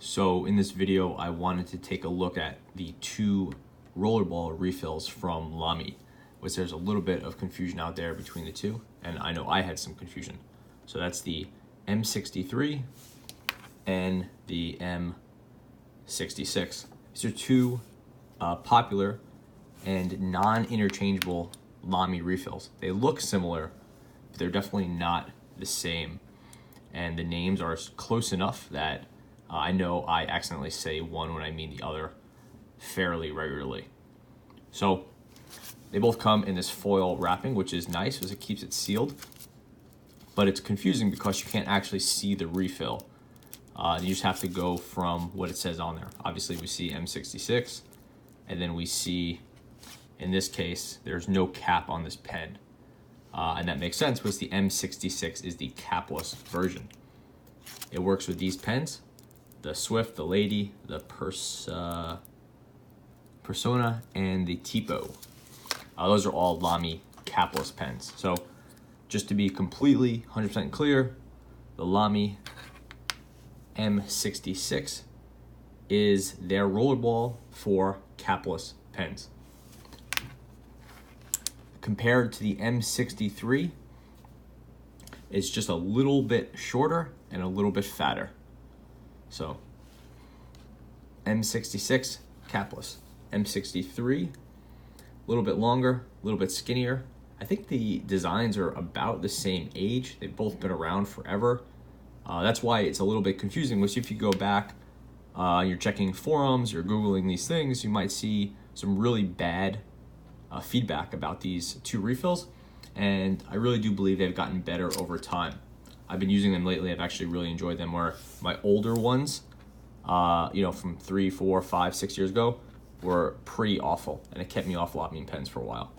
So in this video, I wanted to take a look at the two Rollerball refills from Lamy, which there's a little bit of confusion out there between the two, and I know I had some confusion. So that's the M63 and the M66. These are two popular and non-interchangeable Lamy refills. They look similar, but they're definitely not the same. And the names are close enough that I know I accidentally say one when I mean the other fairly regularly. So they both come in this foil wrapping, which is nice because it keeps it sealed, but it's confusing because you can't actually see the refill. You just have to go from what it says on there. Obviously we see M66, and then we see, in this case, there's no cap on this pen. And that makes sense because the M66 is the capless version. It works with these pens, the Swift, the Lady, the Persona, and the Tipo. Those are all Lamy capless pens. So just to be completely 100% clear, the Lamy M66 is their Rollerball for capless pens. Compared to the M63, it's just a little bit shorter and a little bit fatter. So M66 capless, M63 a little bit longer, a little bit skinnier. I think the designs are about the same age. They've both been around forever. That's why it's a little bit confusing, which if you go back, you're checking forums, you're Googling these things, you might see some really bad feedback about these two refills, and I really do believe they've gotten better over time. I've been using them lately. I've actually really enjoyed them, where my older ones, from 3, 4, 5, 6 years ago, were pretty awful, and it kept me off Lamy pens for a while.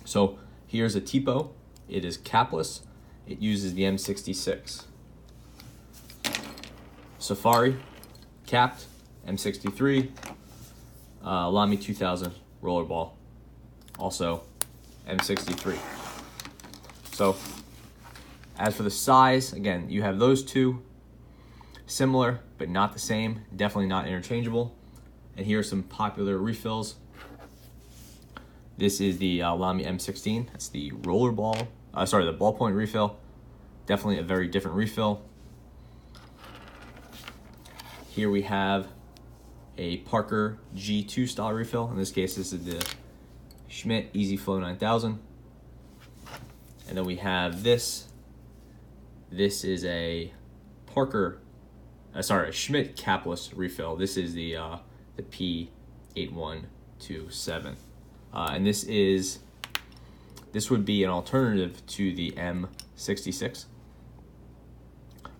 So here's a Tipo. It is capless. It uses the M66. Safari, capped, M63, Lamy 2000 Rollerball, also M63. So as for the size, again, you have those two, similar but not the same, definitely not interchangeable. And here are some popular refills. This is the Lamy M16. That's the the ballpoint refill. Definitely a very different refill. Here we have a Parker G2 style refill. In this case, this is the Schmidt Easy Flow 9000. And then we have this. This is a Schmidt capless refill. This is the P8127. And this would be an alternative to the M66,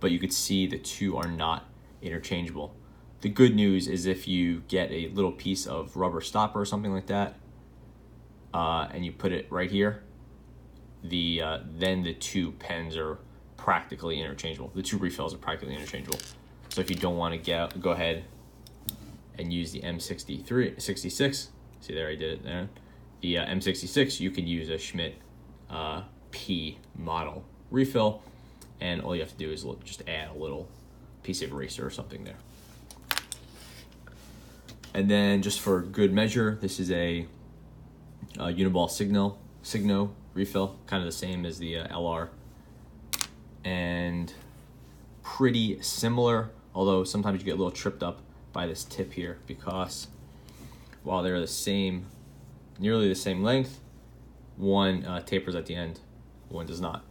but you could see the two are not interchangeable. The good news is if you get a little piece of rubber stopper or something like that, and you put it right here, then the two pens are practically interchangeable. The two refills are practically interchangeable. So if you don't want to go ahead and use the M66, see there, I did it there. The M66, you can use a Schmidt P model refill, and all you have to do is just add a little piece of eraser or something there. And then just for good measure, this is a Uniball Signal refill, kind of the same as the LR, and pretty similar, although sometimes you get a little tripped up by this tip here, because while they're nearly the same length, one tapers at the end, one does not.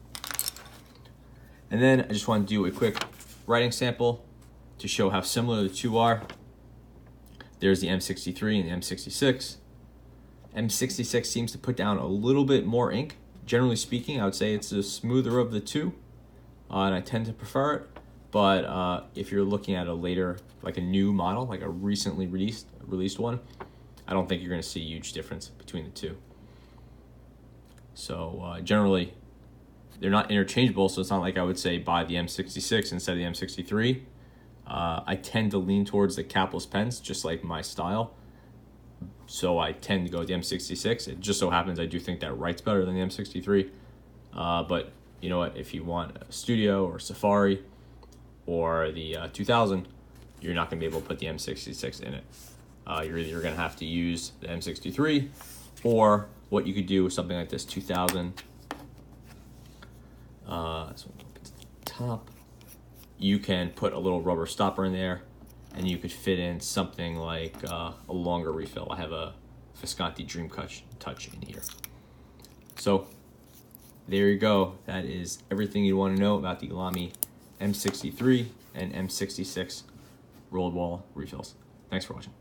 And then I just want to do a quick writing sample to show how similar the two are. There's the M63 and the M66. M66 seems to put down a little bit more ink. Generally speaking, I would say it's the smoother of the two, and I tend to prefer it. But if you're looking at a later, like a new model, like a recently released one, I don't think you're going to see a huge difference between the two. So generally, they're not interchangeable, so it's not like I would say buy the M66 instead of the M63. I tend to lean towards the capless pens, just like my style. So I tend to go with the M66. It just so happens I do think that writes better than the M63. But you know what, if you want a Studio or Safari or the 2000, you're not going to be able to put the M66 in it. You're either going to have to use the M63, or what you could do with something like this 2000. So top, you can put a little rubber stopper in there, and you could fit in something like a longer refill. I have a Visconti Dream Touch in here. So there you go. That is everything you want to know about the Lamy M63 and M66 Rollerball refills. Thanks for watching.